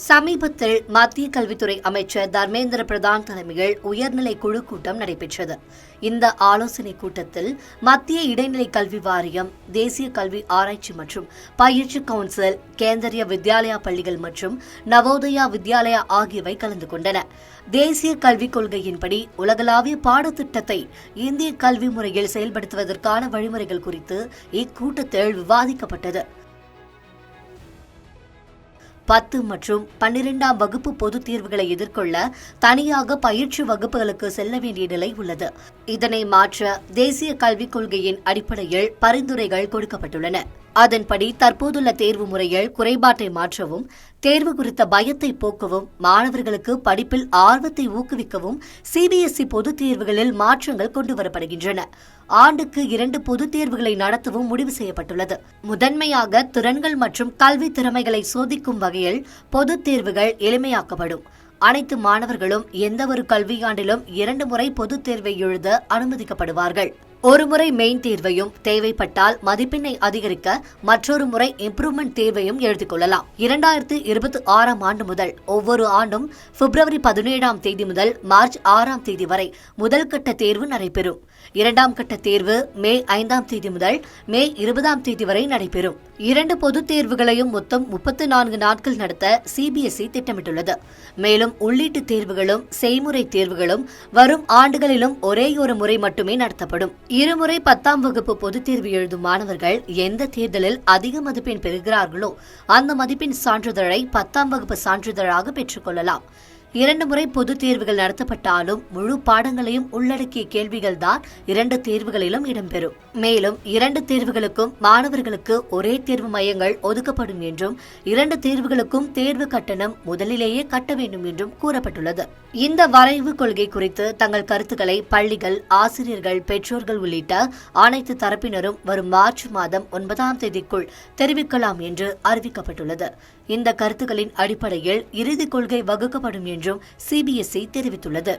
சமீபத்தில் மத்திய கல்வித்துறை அமைச்சர் தர்மேந்திர பிரதான் தலைமையில் உயர்நிலை குழு கூட்டம் நடைபெற்றது. இந்த ஆலோசனைக் கூட்டத்தில் மத்திய இடைநிலை கல்வி வாரியம், தேசிய கல்வி ஆராய்ச்சி மற்றும் பயிற்சி கவுன்சில், கேந்திரிய வித்யாலயா பள்ளிகள் மற்றும் நவோதயா வித்யாலயா ஆகியவை கலந்து கொண்டன. தேசிய கல்விக் கொள்கையின்படி உலகளாவிய பாடத்திட்டத்தை இந்திய கல்வி முறையில் செயல்படுத்துவதற்கான வழிமுறைகள் குறித்து இக்கூட்டத்தில் விவாதிக்கப்பட்டது. 10 மற்றும் 12ஆம் வகுப்பு பொதுத் தேர்வுகளை எதிர்கொள்ள தனியாக பயிற்சி வகுப்புகளுக்கு செல்ல வேண்டிய நிலை உள்ளது. இதனை மாற்ற தேசிய கல்விக் கொள்கையின் அடிப்படையில் பரிந்துரைகள் கொடுக்கப்பட்டுள்ளன. அதன்படி தற்போதுள்ள தேர்வு முறையில் குறைபாட்டை மாற்றவும், தேர்வு குறித்த பயத்தை போக்கவும், மாணவர்களுக்கு படிப்பில் ஆர்வத்தை ஊக்குவிக்கவும் சிபிஎஸ்இ பொதுத் தேர்வுகளில் மாற்றங்கள் கொண்டுவரப்படுகின்றன. ஆண்டுக்கு 2 பொதுத் தேர்வுகளை நடத்தவும் முடிவு செய்யப்பட்டுள்ளது. முதன்மையாக திறன்கள் மற்றும் கல்வி திறமைகளை சோதிக்கும் வகையில் பொதுத் தேர்வுகள் எளிமையாக்கப்படும். அனைத்து மாணவர்களும் எந்தவொரு கல்வியாண்டிலும் 2 முறை பொதுத் தேர்வை எழுத அனுமதிக்கப்படுவார்கள். ஒரு முறை மெயின் தேர்வையும், தேவைப்பட்டால் மதிப்பெண்ணை அதிகரிக்க மற்றொரு முறை இம்ப்ரூவ்மெண்ட் தேர்வையும் எழுதிக் கொள்ளலாம். 2026ஆம் ஆண்டு முதல் ஒவ்வொரு ஆண்டும் பிப்ரவரி 17ஆம் தேதி முதல் மார்ச் 6ஆம் தேதி வரை முதல் கட்ட தேர்வு நடைபெறும். 2ஆம் கட்ட தேர்வு மே 5ஆம் தேதி முதல் மே 20ஆம் தேதி வரை நடைபெறும். 2 பொதுத் தேர்வுகளையும் மொத்தம் 34 நாட்கள் நடத்த சிபிஎஸ்இ திட்டமிட்டுள்ளது. மேலும் உள்ளீட்டு தேர்வுகளும் செய்முறை தேர்வுகளும் வரும் ஆண்டுகளிலும் ஒரேயொரு முறை மட்டுமே நடத்தப்படும். இருமுறை 10ஆம் வகுப்பு பொதுத் தேர்வு எழுதும் மாணவர்கள் எந்த தேர்தலில் அதிக மதிப்பெண் பெறுகிறார்களோ அந்த மதிப்பெண் சான்றிதழை 10ஆம் வகுப்பு சான்றிதழாக பெற்றுக் கொள்ளலாம். 2 முறை பொதுத் தேர்வுகள் நடத்தப்பட்டாலும் முழு பாடங்களையும் உள்ளடக்கிய கேள்விகள் தான் 2 தேர்வுகளிலும் இடம்பெறும். மேலும் 2 தேர்வுகளுக்கும் மாணவர்களுக்கு ஒரே தேர்வு மையங்கள் ஒதுக்கப்படும் என்றும் 2 தேர்வுகளுக்கும் தேர்வு கட்டணம் முதலிலேயே கட்ட வேண்டும் என்றும் கூறப்பட்டுள்ளது. இந்த வரைவு கொள்கை குறித்து தங்கள் கருத்துக்களை பள்ளிகள், ஆசிரியர்கள், பெற்றோர்கள் உள்ளிட்ட அனைத்து தரப்பினரும் வரும் மார்ச் மாதம் 9ஆம் தேதிக்குள் தெரிவிக்கலாம் என்று அறிவிக்கப்பட்டுள்ளது. இந்த கருத்துக்களின் அடிப்படையில் இறுதிக் கொள்கை வகுக்கப்படும் என்றும் சிபிஎஸ்இ தெரிவித்துள்ளது.